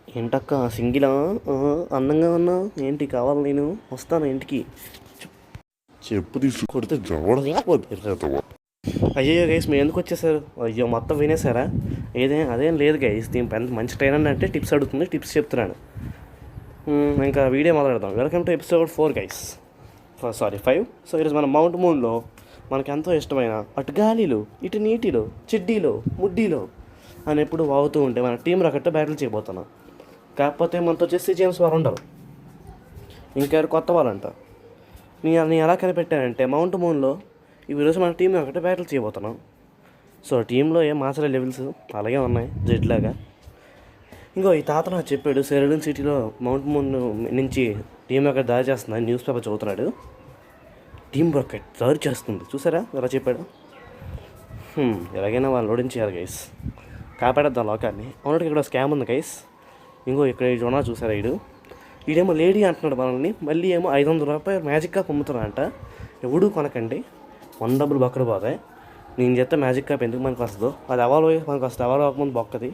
ఏంటక్క సింగిలా? అందంగా ఉన్నా ఏంటి కావాలి? నేను వస్తాను ఇంటికి. చెప్పు తీసి కొడితే జోడకపోతే అయ్యో గైస్ మీరు ఎందుకు వచ్చేసారు? అయ్యో మొత్తం వినేసారా? అదేం లేదు గైస్, దీని పెద్ద మంచి ట్రైనర్ అంటే టిప్స్ అడుగుతుంది, టిప్స్ చెప్తున్నాను. ఇంకా వీడియో మొదలెడదాం. Welcome to episode 4 guys, sorry 5. So ఈరోజు మన మౌంట్ మూన్లో మనకు ఎంతో ఇష్టమైన అటు గాలిలో ఇటు నీటిలో చిడ్డీలో ముడ్డీలో అని ఎప్పుడు వాగుతూ ఉంటే మన టీం రాకెట్ బ్యాటిల్ చేయబోతున్నాం. కాకపోతే మనతో వచ్చేసి జేమ్స్ వారు ఉండరు, ఇంకెవరు కొత్త వాళ్ళంట. నేను ఎలా కనిపెట్టానంటే మౌంట్ మూన్లో ఈరోజు మన టీం ఒకటే బ్యాటిల్ చేయబోతున్నాం. సో టీంలో ఏం మాసరే లెవెల్స్ అలాగే ఉన్నాయి జెడ్లాగా. ఇంకో ఈ తాత నాకు చెప్పాడు, సెరడన్ సిటీలో మౌంట్ మూన్ నుంచి టీం ఒకటి దారి చేస్తుంది, న్యూస్ పేపర్ చదువుతున్నాడు. టీం రాకెట్ దారి చేస్తుంది, చూసారా ఎలా చెప్పాడు. ఎలాగైనా వాళ్ళు ఓడించేయాలి గైస్, కాపాడేద్దాం లోకాన్ని. అవునకి ఇక్కడ స్కామ్ ఉంది గైస్. ఇక్కడ ఈ జోనా చూసారా, ఈడేమో లేడీ అంటున్నాడు మనల్ని, మళ్ళీ ఏమో 500 రూపాయలు మ్యాజిక్ కాప్ అమ్ముతున్నాడంట. ఎవడు కొనకండి, 1 డబ్బులు బొక్కడు పోతాయి. నేను చెప్తే మ్యాజిక్ కాప్ ఎందుకు మనకు వస్తుందో, అది అవాలు మనకు వస్తుంది, అవాలు అవ్వకముందు బొక్కది.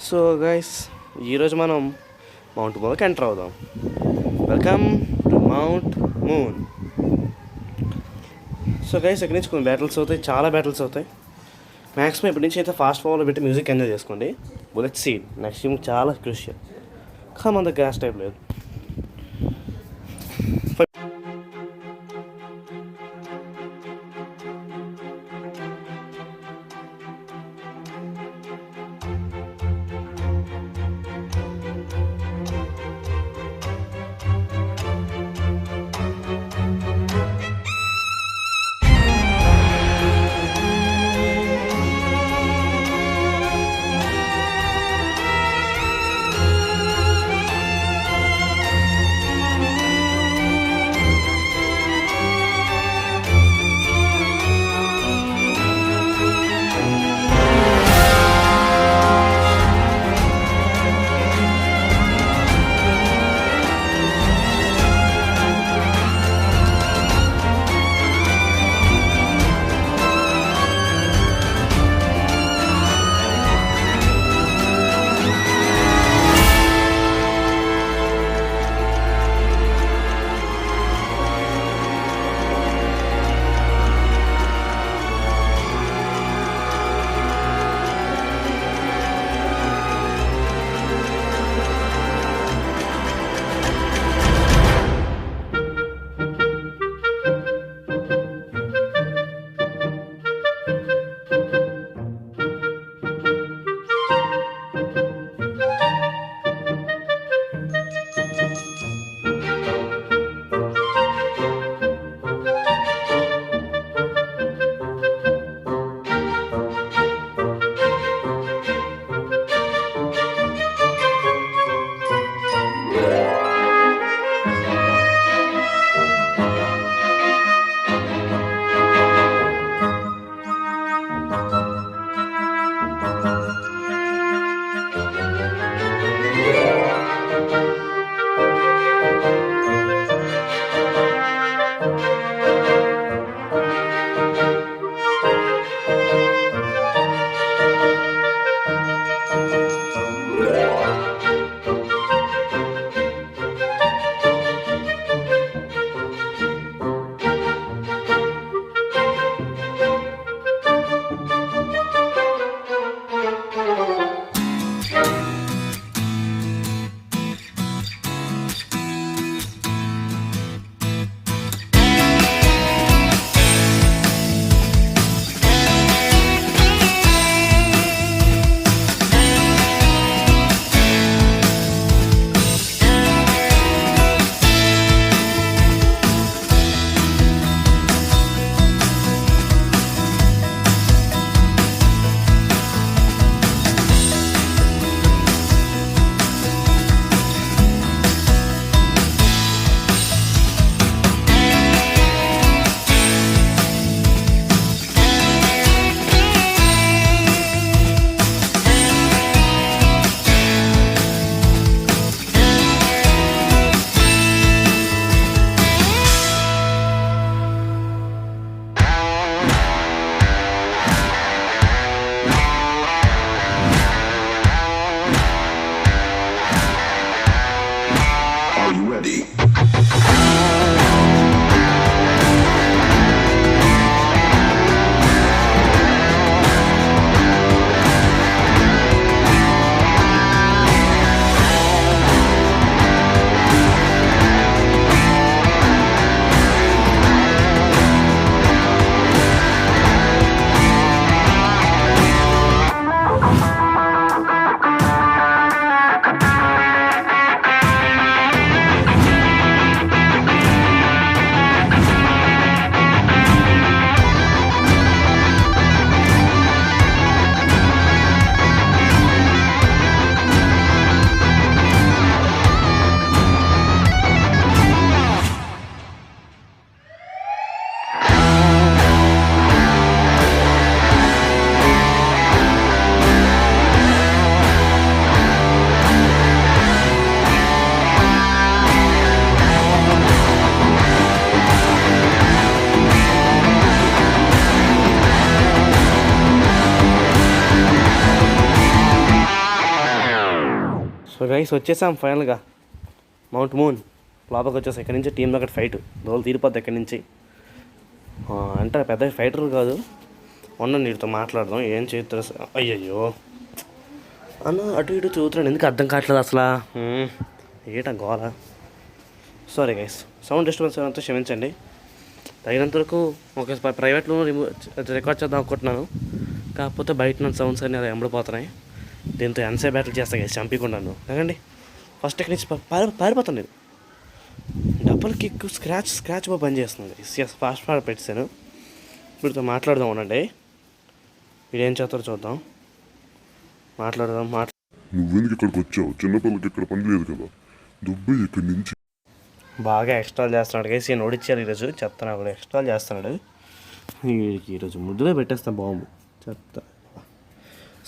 సో గైస్ ఈరోజు మనం మౌంట్ మూన్కి ఎంటర్ అవుదాం. Welcome to mount moon. So guys ఇక్కడి నుంచి కొన్ని బ్యాటిల్స్ అవుతాయి, చాలా బ్యాటిల్స్ అవుతాయి. మ్యాక్సిమం ఇప్పటి నుంచి అయితే ఫాస్ట్ ఫార్వర్డ్లో పెట్టి మ్యూజిక్ ఎంజాయ్ చేసుకోండి. బుల్లెట్ సీడ్ నెక్స్ట్ టీమ్ చాలా క్రూషియల్, కానీ మన దగ్గర గ్యాస్ టైప్ లేదు. సో గైస్ వచ్చేసాం ఫైనల్గా మౌంట్ మూన్ లోపలికి వచ్చేసాం. ఇక్కడ నుంచి టీంలో ఒకటి ఫైట్ దోలు తీరిపోద్ది ఇక్కడి నుంచి. అంటే పెద్ద ఫైటర్ కాదు, ఉండండి వీటితో మాట్లాడదాం ఏం చేస్తారు. అయ్యయ్యో అన్న అటు ఇటు చూస్తున్నాను, ఎందుకు అర్థం కావట్లేదు అసలు. ఏటా గోల. సారీ గైస్, సౌండ్ డిస్టర్బెన్స్ అంతా క్షమించండి. తగినంత వరకు ఒక ప్రైవేట్లో రికార్డ్ చేద్దాం అనుకుంటున్నాను, కాకపోతే బయట నుంచి సౌండ్స్ అన్నీ అలా ఎంబడిపోతున్నాయి. దీంతో ఎన్సే బ్యాటిల్ చేస్తాను గైస్ చంపకుండాను. కాకండి ఫస్ట్ ఎక్కడి నుంచి పారిపోతాను నేను. డబుల్ కిక్ స్క్రాచ్ బాగా పని చేస్తుంది గైస్. ఫాస్ట్ పెట్టాను. వీటితో మాట్లాడదాం ఉండండి, వీడు ఏం చేస్తారో చూద్దాం. మాట్లాడదాం. నువ్వెందుకు ఇక్కడికి వచ్చావు? చిన్నపిల్లకి ఇక్కడ పని లేదు కదా, దుబ్బై ఇక్కడి నుంచి. బాగా ఎక్స్ట్రాల్ చేస్తున్నాడు గైస్. ఈయన ఓడిచ్చారు ఈరోజు, చెప్తాను కూడా ఎక్స్ట్రాల్ చేస్తున్నాడు. వీడికి ఈరోజు ముద్దులో పెట్టేస్తాను బాంబు చెప్తా.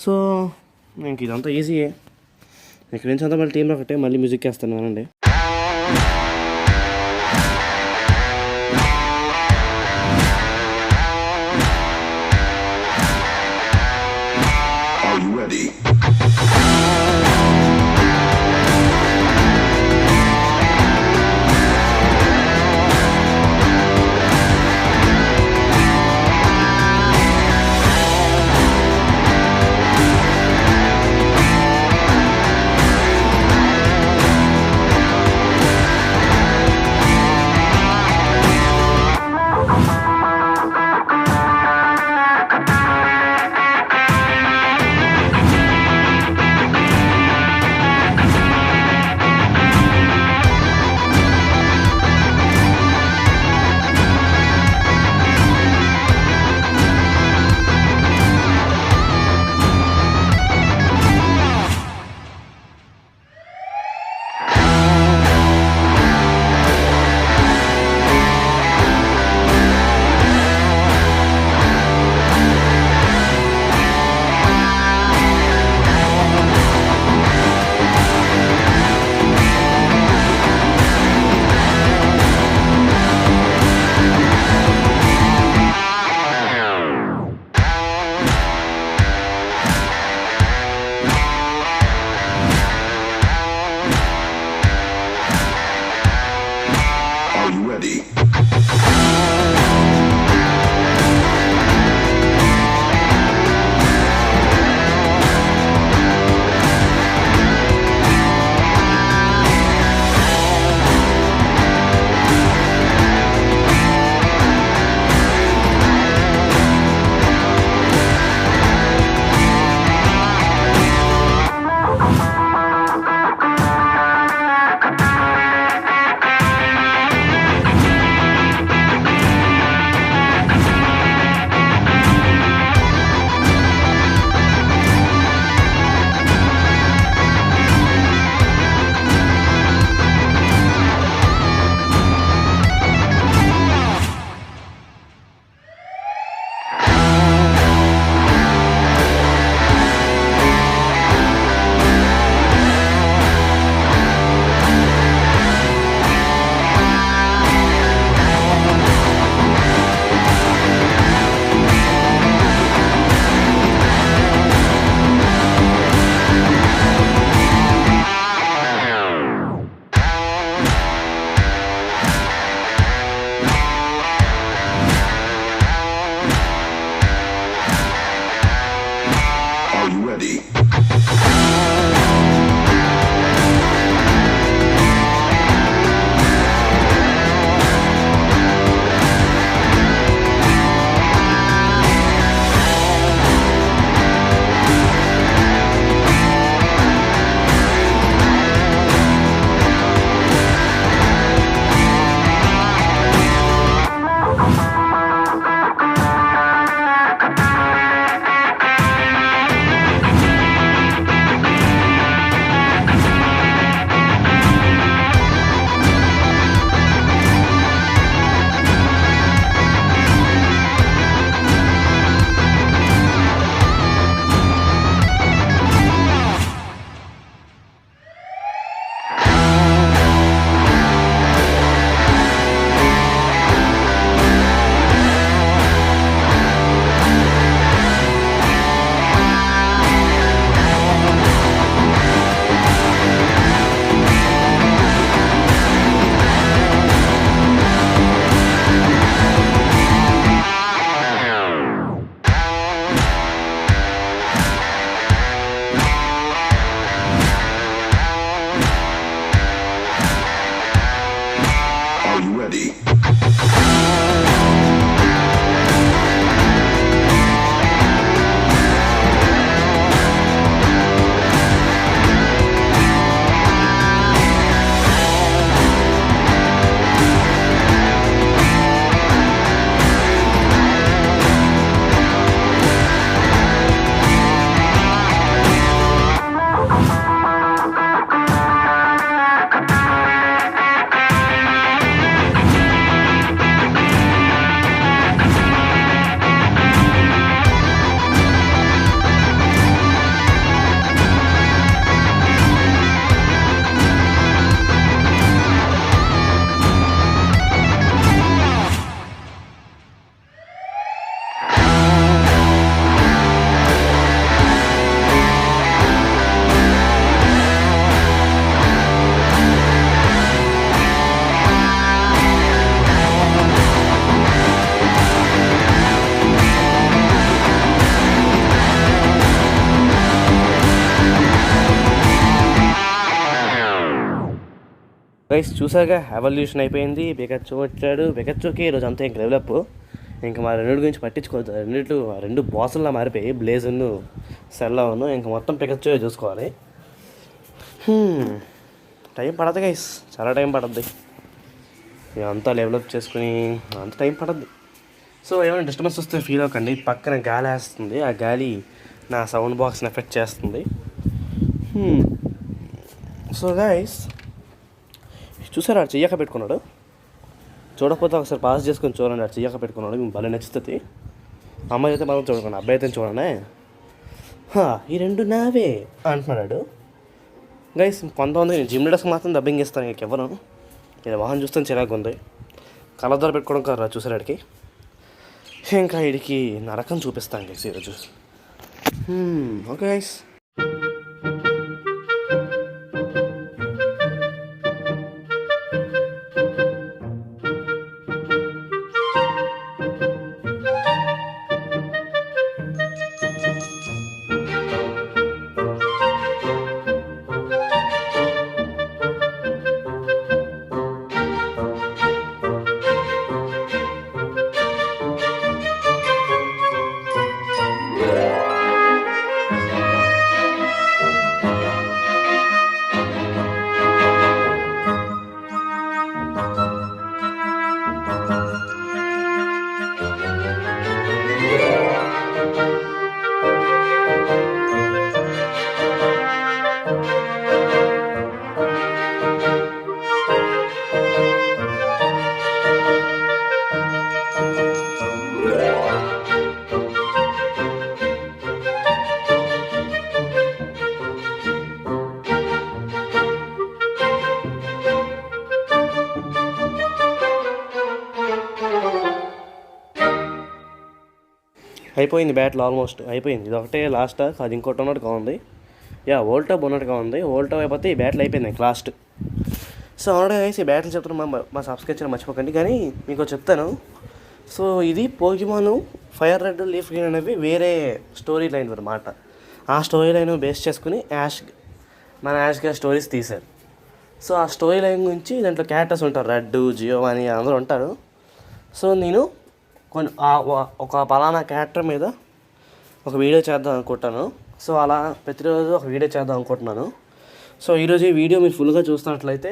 సో ఇంక ఇదంతా ఈజీయే. ఇక్కడి నుంచి అంతా మళ్ళీ టీంలో ఒకటే మళ్ళీ మ్యూజిక్ వేస్తాను అనండి. గైస్ చూసాక ఎవల్యూషన్ అయిపోయింది, పికచ్చు వచ్చాడు. పికచ్చుకి ఈరోజు అంతా ఇంక డెవలప్. ఇంకా మా రెండింటి గురించి పట్టించుకోవద్దు. రెండు బాసుల్లా మారిపోయి బ్లేజును సెల్లాను. ఇంకా మొత్తం పికచ్చు చూసుకోవాలి. టైం పడదు గైస్, చాలా టైం పడుద్ది. అంతా డెవలప్ చేసుకుని అంత టైం పడుద్ది. సో ఏమైనా డిస్టర్బెన్స్ వస్తే ఫీల్ అవ్వకండి. పక్కన గాలి వేస్తుంది, ఆ గాలి నా సౌండ్ బాక్స్ని ఎఫెక్ట్ చేస్తుంది. సో గైస్ చూసారా, చెయ్యక పెట్టుకున్నాడు. చూడకపోతే ఒకసారి పాస్ చేసుకొని చూడండి. ఆ చెయ్యక పెట్టుకున్నాడు, మీకు భలే నచ్చుతుంది. అమ్మాయి అయితే మనం చూడకండి, అబ్బాయి అయితే చూడండి. ఈ రెండు నావే అంటున్నాడు. గైస్ కొంతమంది జిమ్ లీడర్స్కి మాత్రం డబ్బింగ్ ఇస్తాను, ఇంకెవరు ఇది వాహనం చూస్తాను చిరాకు ఉంది. కలర్ పెట్టుకోవడం కదా చూసారాడికి. ఇంకా వీడికి నరకం చూపిస్తాను గైస్ ఈరోజు. Okay guys. అయిపోయింది బ్యాట్లు, ఆల్మోస్ట్ అయిపోయింది. ఇది ఒకటే లాస్ట్, అది ఇంకోటి ఉన్నట్టుగా ఉంది. వరల్డ్ టప్ ఉన్నట్టుగా ఉంది. వరల్డ్ టప్ అయిపోతే ఈ బ్యాట్లు అయిపోయింది లాస్ట్. సో ఆల్రెడీ వేసి ఈ బ్యాట్లు చెప్తాను, మా సబ్స్క్రైబ్ చేయడం మర్చిపోకండి. కానీ మీకు చెప్తాను. సో ఇది Pokemon fire red leaf green అనేవి వేరే స్టోరీ లైన్ అన్నమాట. ఆ స్టోరీ లైన్ బేస్ చేసుకుని మన యాష్గా స్టోరీస్ తీశారు. సో ఆ స్టోరీ లైన్ గురించి దాంట్లో క్యారెక్టర్స్ ఉంటారు, రెడ్, జియోవాని అందరూ ఉంటారు. సో నేను ఒక పలానా క్యారెక్టర్ మీద ఒక వీడియో చేద్దాం అనుకుంటాను. సో అలా ప్రతిరోజు ఒక వీడియో చేద్దాం అనుకుంటున్నాను. సో ఈరోజు ఈ వీడియో మీరు ఫుల్గా చూస్తున్నట్లయితే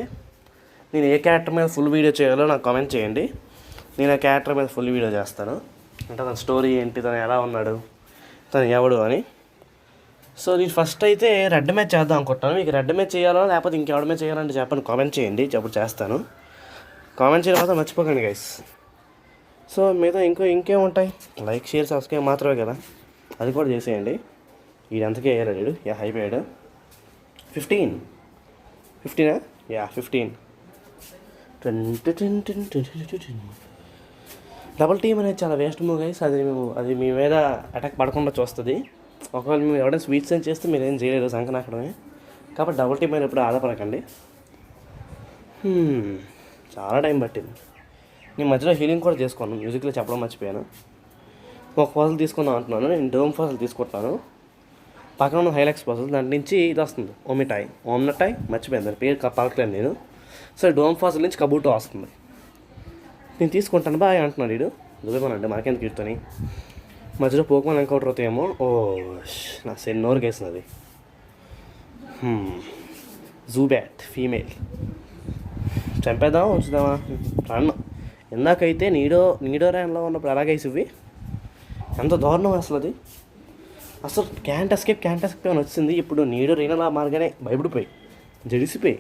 నేను ఏ క్యారెక్టర్ మీద ఫుల్ వీడియో చేయాలో నాకు కామెంట్ చేయండి. నేను ఆ క్యారెక్టర్ మీద ఫుల్ వీడియో చేస్తాను. అంటే తన స్టోరీ ఏంటి, తను ఎలా ఉన్నాడు, తను ఎవడు అని. సో నేను ఫస్ట్ అయితే రెడ్ మ్యాచ్ చేద్దాం అనుకుంటాను. మీకు రెడ్ మ్యాచ్ చేయాలో లేకపోతే ఇంకెవడ మ్యాచ్ చేయాలంటే చెప్పండి, కామెంట్ చేయండి. అప్పుడు చేస్తాను. కామెంట్ చేయడం మాత్రం మర్చిపోకండి గైస్. సో మిగతా ఇంకేం ఉంటాయి, లైక్, షేర్, సబ్స్క్రైబ్ మాత్రమే కదా, అది కూడా చేసేయండి. వీడంతకే అయ్యాడు, అయిపోయాడు. 15 15 డబుల్ టీమ్ అనేది చాలా వేస్ట్ మూవ్ గైస్. అది మీ మీద అటాక్ పడకుండా చూస్తుంది. ఒకవేళ మీరు ఎవరైనా స్వీట్స్ అని చేస్తే మీరు ఏం చేయలేరు, సంకనాకడమే. కాబట్టి డబుల్ టీమ్ అయినప్పుడు ఆధారపడకండి. చాలా టైం పట్టింది. నేను మధ్యలో హీలింగ్ కూడా చేసుకున్నాను, మ్యూజిక్లో చెప్పడం మర్చిపోయాను. ఒక పజల్ తీసుకుందాం అంటున్నాను. నేను డోమ్ పజల్ తీసుకుంటాను. పక్కన ఉన్న హైలాక్స్ పజల్, దాని నుంచి ఇది వస్తుంది ఓమ్నటాయ్ మర్చిపోయాను, దాని పేరు పలకలేను నేను. సో డోమ్ పజల్ నుంచి కబూటో వస్తుంది. నేను తీసుకుంటాను బాయ్ అంటున్నాడు వీడు. దుబ్బేమనండి మనకెందుకు వీటితోని. మధ్యలో పోకుమాన్ ఎన్కౌంటర్ అవుతాయేమో. నా సెన్నోరు కేసింది అది. జూబ్యాట్ ఫీమేల్ చంపేద్దామా ఉంచుదామా రన్. ఇందాకైతే నీడో ర్యాన్లో ఉన్నప్పుడు అలాగైసి ఇవి ఎంత దారుణం అసలు క్యాంట్ ఎస్కేప్ అని వచ్చింది. ఇప్పుడు నీడో రీనలా మార్గానే భయపడిపోయి జడిసిపోయి.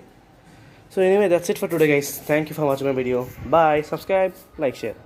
So anyway that's it for today guys. Thank you for watching my video. Bye. Subscribe, like, share.